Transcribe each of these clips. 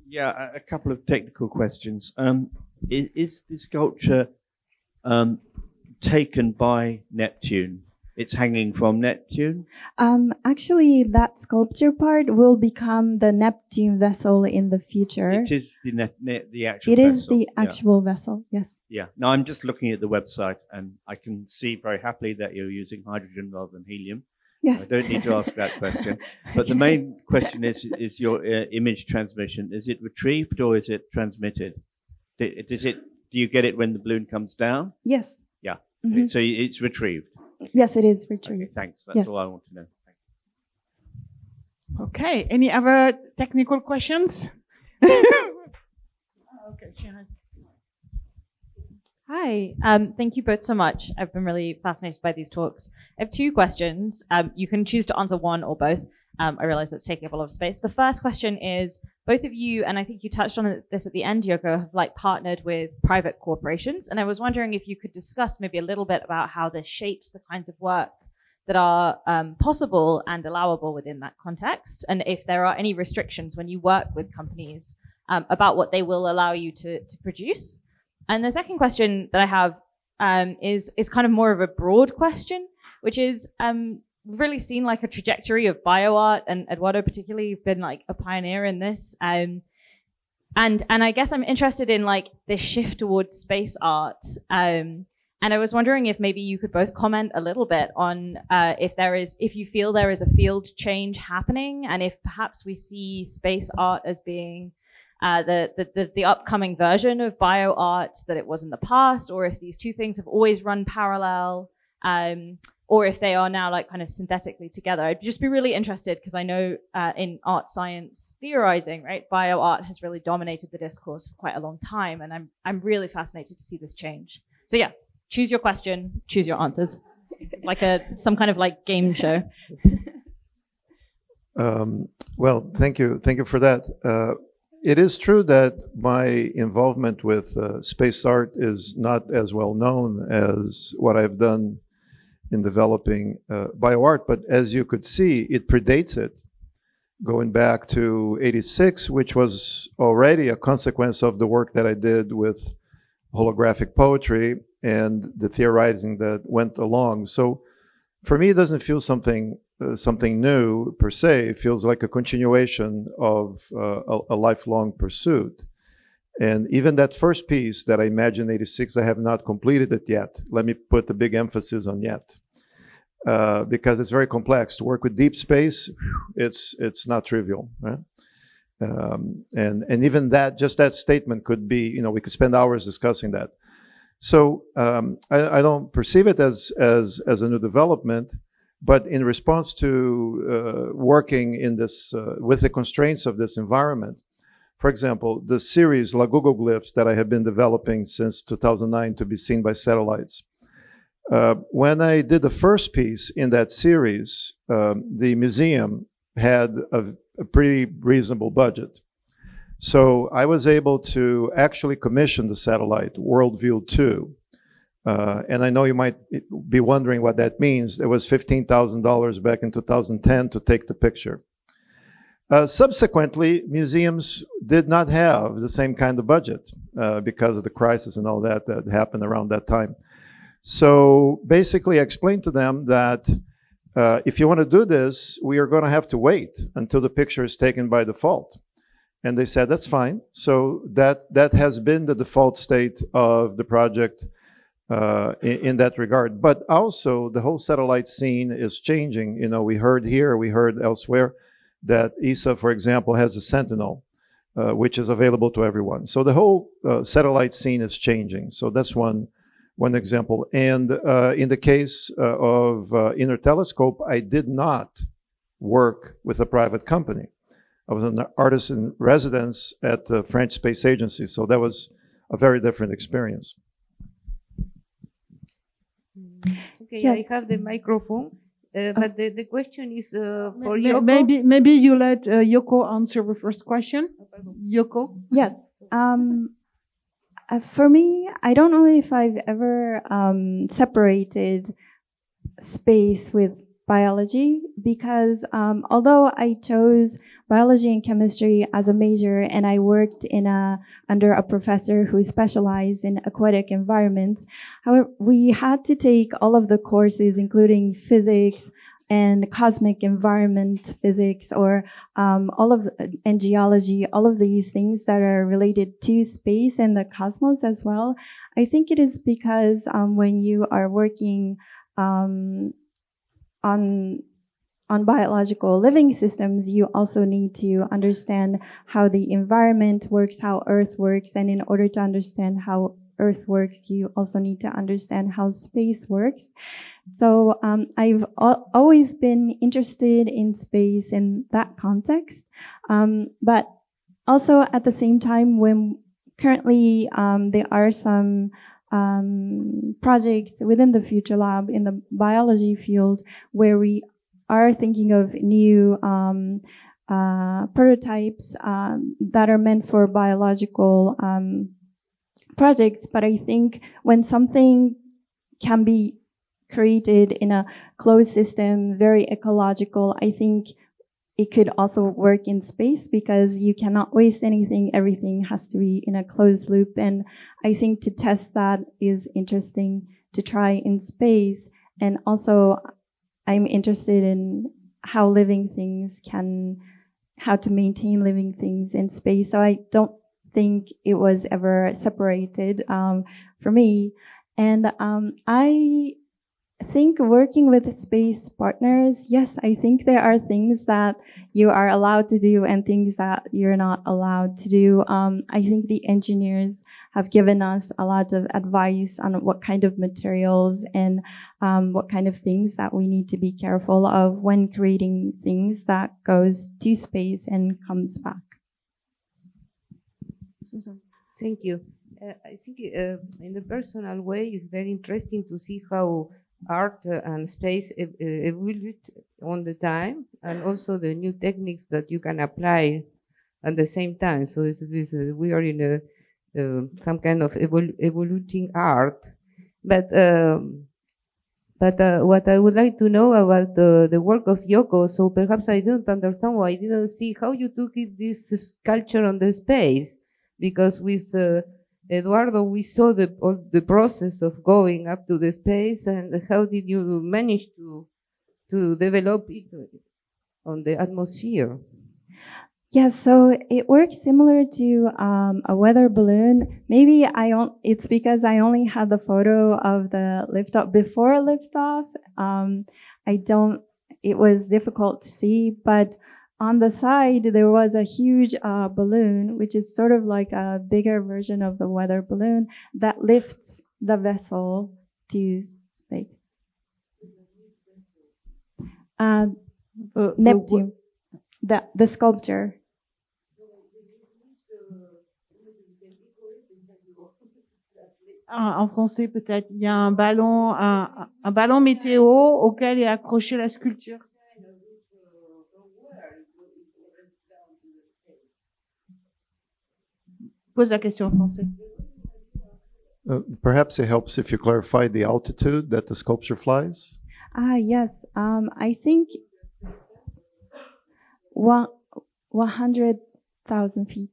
Yeah, a couple of technical questions. Is the sculpture taken by Neptune? It's hanging from Neptune? Actually, that sculpture part will become the Neptune vessel in the future. It is the actual It vessel. is the actual vessel, yes. Yeah. Now, I'm just looking at the website, and I can see very happily that you're using hydrogen rather than helium. Yes. I don't need to ask that question. But the main question is your image transmission. Is it retrieved or is it transmitted? Do you get it when the balloon comes down? Yes. Yeah. Mm-hmm. So it's retrieved. Yes, it is retrieved. Okay, thanks. That's all I want to know. Okay. Any other technical questions? Okay. Hi. Thank you both so much. I've been really fascinated by these talks. I have two questions. You can choose to answer one or both. I realize that's taking up a lot of space. The first question is, both of you, and I think you touched on this at the end, Yoko, have partnered with private corporations. And I was wondering if you could discuss maybe a little bit about how this shapes the kinds of work that are possible and allowable within that context. And if there are any restrictions when you work with companies about what they will allow you to produce. And the second question that I have is kind of more of a broad question, which is, we've really seen a trajectory of bioart, and Eduardo particularly, you've been a pioneer in this. And I guess I'm interested in this shift towards space art. And I was wondering if maybe you could both comment a little bit on if you feel there is a field change happening, and if perhaps we see space art as being the upcoming version of bioart that it was in the past, or if these two things have always run parallel. Or if they are now kind of synthetically together. I'd just be really interested because I know in art science theorizing, right, bioart has really dominated the discourse for quite a long time, and I'm really fascinated to see this change. So yeah, choose your question, choose your answers. It's like some kind of game show. Well, thank you for that. It is true that my involvement with space art is not as well known as what I've done in developing bioart, but as you could see, it predates it, going back to '86, which was already a consequence of the work that I did with holographic poetry and the theorizing that went along. So for me, it doesn't feel something new per se. It feels like a continuation of a lifelong pursuit. And even that first piece that I imagined '86, I have not completed it yet. Let me put the big emphasis on yet, because it's very complex. To work with deep space, it's not trivial, right? And even just that statement could be, we could spend hours discussing that. So I don't perceive it as a new development, but in response to working in this with the constraints of this environment. For example, the series La Google Glyphs that I have been developing since 2009 to be seen by satellites. When I did the first piece in that series, the museum had a pretty reasonable budget. So I was able to actually commission the satellite, Worldview 2. And I know you might be wondering what that means. It was $15,000 back in 2010 to take the picture. Subsequently, museums did not have the same kind of budget because of the crisis and all that happened around that time. So basically, I explained to them that if you want to do this, we are going to have to wait until the picture is taken by default. And they said, that's fine. So that has been the default state of the project in that regard. But also, the whole satellite scene is changing. We heard here, we heard elsewhere, that ESA, for example, has a Sentinel, which is available to everyone. So the whole satellite scene is changing. So that's one example. And in the case of Inner Telescope, I did not work with a private company. I was an artist in residence at the French Space Agency. So that was a very different experience. Okay, yes. I have the microphone. But the question is for Yoko. Maybe you let Yoko answer the first question. Yoko? Yes. For me, I don't know if I've ever separated space with biology because although I chose biology and chemistry as a major and I worked under a professor who specialized in aquatic environments, however, we had to take all of the courses, including physics and cosmic environment physics, or and geology, all of these things that are related to space and the cosmos as well. I think it is because when you are working on biological living systems, you also need to understand how the environment works, how Earth works, and in order to understand how Earth works, you also need to understand how space works. So I've always been interested in space in that context, but also at the same time, when currently there are some projects within the Future Lab in the biology field where we are thinking of new prototypes that are meant for biological projects. But I think when something can be created in a closed system, very ecological, I think it could also work in space because you cannot waste anything. Everything has to be in a closed loop. And I think to test that is interesting to try in space. And also I'm interested in how to maintain living things in space. So I don't think it was ever separated for me. And I think working with space partners, yes, I think there are things that you are allowed to do and things that you're not allowed to do. I think the engineers have given us a lot of advice on what kind of materials and what kind of things that we need to be careful of when creating things that goes to space and comes back. Thank you. I think in a personal way, it's very interesting to see how art and space evolved on the time, and also the new techniques that you can apply at the same time. So we are in some kind of evoluting art. But what I would like to know about the work of Yoko, so perhaps I don't understand why I didn't see how you took this sculpture on the space, because with Eduardo, we saw the process of going up to the space, and how did you manage to develop it on the atmosphere? Yes, so it works similar to a weather balloon. Maybe it's because I only had the photo of the liftoff. Before liftoff, it was difficult to see, but on the side, there was a huge balloon, which is sort of like a bigger version of the weather balloon that lifts the vessel to space. Neptune, the sculpture. En français, peut-être. Il y a un ballon météo auquel est accrochée la sculpture. Pose la question en français. Perhaps it helps if you clarify the altitude that the sculpture flies. Yes. I think 100,000 feet.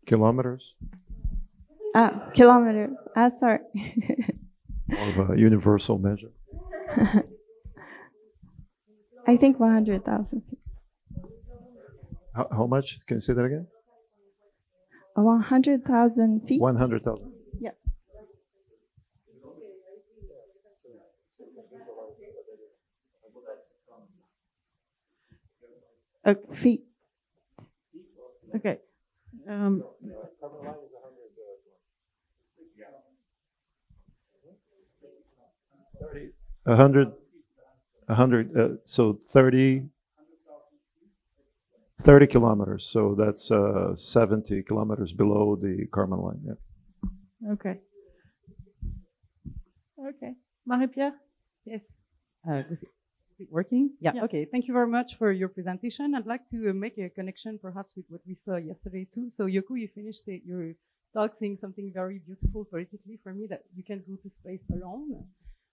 Kilometers? Kilometers. Sorry. More of a universal measure. I think 100,000 feet. How much? Can you say that again? 100,000 feet. 100,000. Yeah. Feet. Okay. 100, so 30 kilometers. So that's 70 kilometers below the Kármán line. Yeah. Okay. Okay. Marie-Pierre? Yes. Is it working? Yeah. Okay. Thank you very much for your presentation. I'd like to make a connection perhaps with what we saw yesterday too. So Yoko, you finished your talk saying something very beautiful politically for me, that you can go to space alone.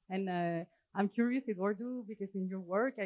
And I'm curious, Eduardo, because in your work,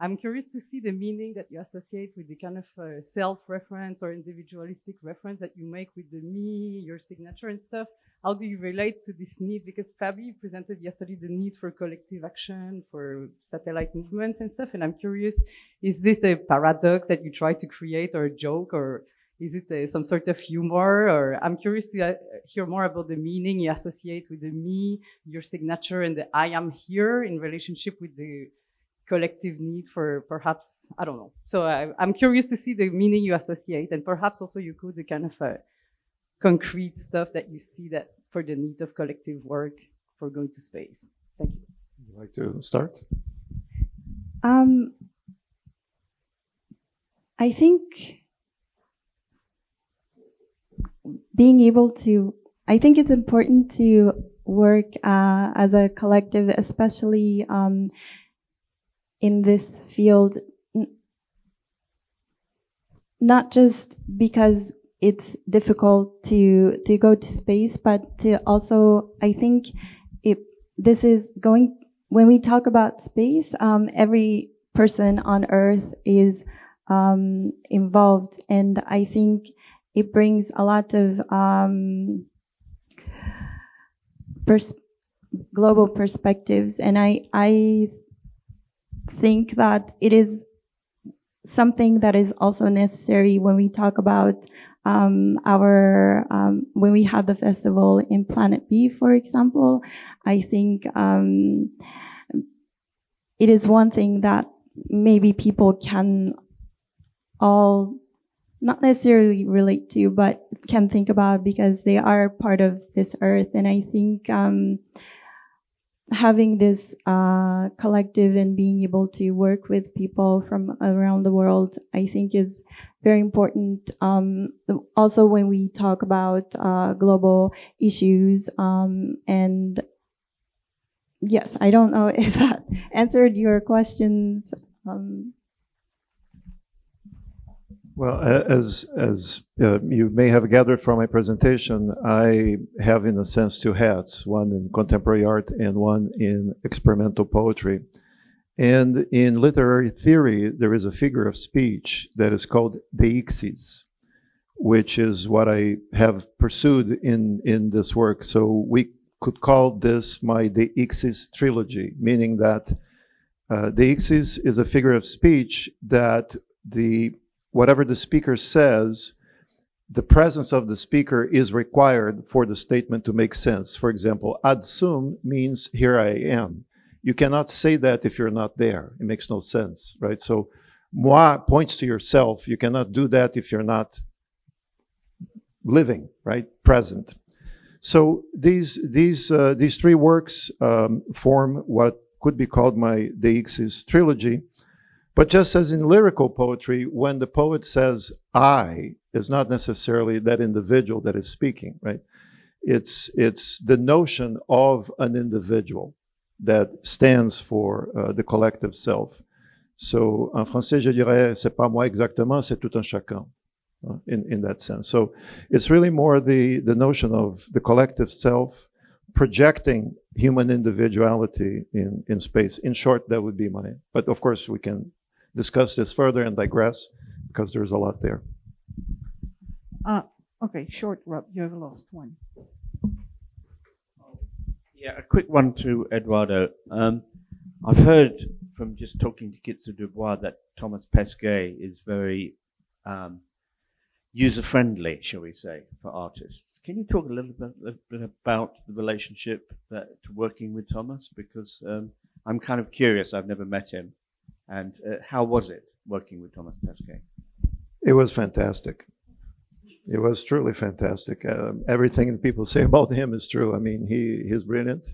I'm curious to see the meaning that you associate with the kind of self-reference or individualistic reference that you make with the me, your signature and stuff. How do you relate to this need? Because Fabi presented yesterday the need for collective action, for satellite movements and stuff. And I'm curious, is this a paradox that you try to create, or a joke, or is it some sort of humor? Or I'm curious to hear more about the meaning you associate with the me, your signature, and the I am here in relationship with the collective need for perhaps, I don't know. So I'm curious to see the meaning you associate, and perhaps also you could the kind of concrete stuff that you see that for the need of collective work for going to space. Thank you. Would you like to start? I think I think it's important to work as a collective, especially in this field, not just because it's difficult to go to space, but to also, I think when we talk about space, every person on Earth is involved, and I think it brings a lot of global perspectives, and I think that it is something that is also necessary when we talk about when we had the festival in Planet B, for example. I think it is one thing that maybe people can all not necessarily relate to, but can think about because they are part of this earth. And I think having this collective and being able to work with people from around the world, I think is very important. Also, when we talk about global issues, and yes, I don't know if that answered your questions. Well, as you may have gathered from my presentation, I have, in a sense, two hats, one in contemporary art and one in experimental poetry. And in literary theory, there is a figure of speech that is called deixis, which is what I have pursued in this work. So we could call this my deixis trilogy, meaning that deixis is a figure of speech that whatever the speaker says, the presence of the speaker is required for the statement to make sense. For example, ad sum means here I am. You cannot say that if you're not there. It makes no sense, right? So moi points to yourself. You cannot do that if you're not living, right? Present. So these three works form what could be called my deixis trilogy. But just as in lyrical poetry, when the poet says I, is not necessarily that individual that is speaking, right? It's the notion of an individual that stands for the collective self. So en français, je dirais, c'est pas moi exactement, c'est tout un chacun, in that sense. So it's really more the notion of the collective self projecting human individuality in space. In short, that would be my, but of course we can discuss this further and digress because there's a lot there. Okay, short, Rob, you have lost one. Yeah, a quick one to Eduardo. I've heard from just talking to Kitsu Dubois that Thomas Pesquet is very user-friendly, shall we say, for artists. Can you talk a little bit about the relationship to working with Thomas? Because I'm kind of curious. I've never met him. And how was it working with Thomas Pesquet? It was fantastic. It was truly fantastic. Everything that people say about him is true. I mean, he's brilliant,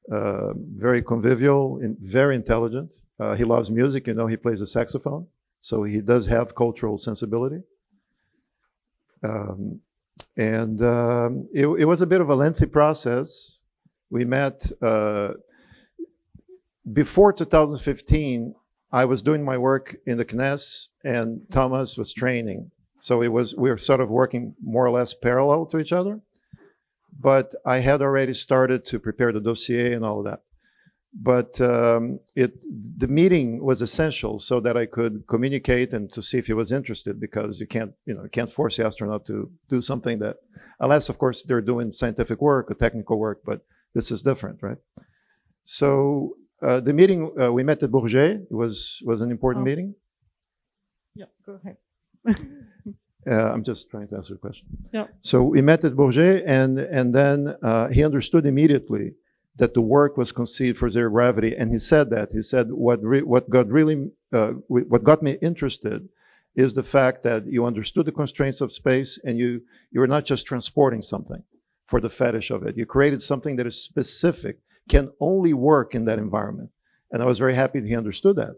very convivial, and very intelligent. He loves music. You know, he plays the saxophone, so he does have cultural sensibility. It was a bit of a lengthy process. We met before 2015. I was doing my work in the CNES, and Thomas was training. So we were sort of working more or less parallel to each other. But I had already started to prepare the dossier and all of that. But the meeting was essential so that I could communicate and to see if he was interested, because you can't force the astronaut to do something that, unless of course they're doing scientific work or technical work, but this is different, right? So the meeting, we met at Bourget. It was an important meeting. Yeah, go ahead. I'm just trying to answer the question. Yeah. So we met at Bourget, and then he understood immediately that the work was conceived for zero gravity, and he said what got me interested is the fact that you understood the constraints of space, and you were not just transporting something for the fetish of it. You created something that is specific, can only work in that environment, and I was very happy that he understood that.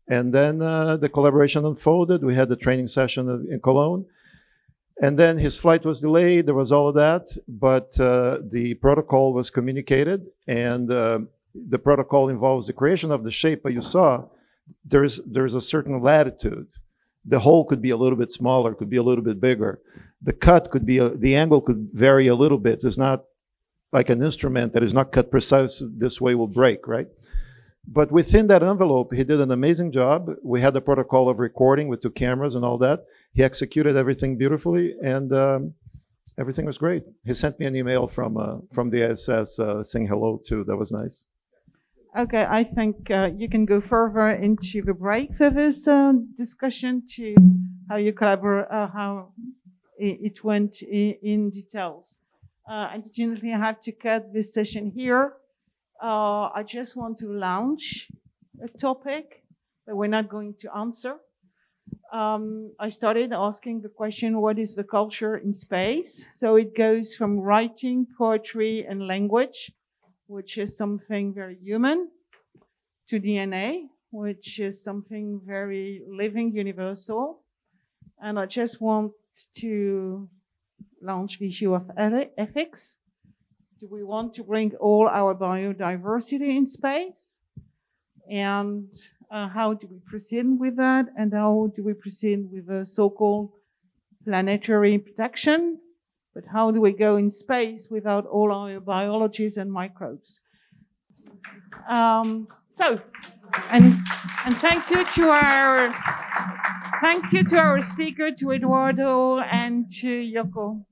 And then the collaboration unfolded. We had the training session in Cologne. And then his flight was delayed. There was all of that. But the protocol was communicated. And the protocol involves the creation of the shape. But you saw there's a certain latitude. The hole could be a little bit smaller, could be a little bit bigger. The cut could be, the angle could vary a little bit. It's not like an instrument that is not cut precise this way will break, right? But within that envelope, he did an amazing job. We had the protocol of recording with 2 cameras and all that. He executed everything beautifully, and everything was great. He sent me an email from the ISS saying hello too. That was nice. Okay, I think you can go further into the break for this discussion to how you collaborate, how it went in details. Unfortunately, I have to cut this session here. I just want to launch a topic that we're not going to answer. I started asking the question, what is the culture in space? So it goes from writing, poetry, and language, which is something very human, to DNA, which is something very living, universal. And I just want to launch the issue of ethics. Do we want to bring all our biodiversity in space? And how do we proceed with that? And how do we proceed with the so-called planetary protection? But how do we go in space without all our biologies and microbes? And thank you to our speaker, to Eduardo and to Yoko.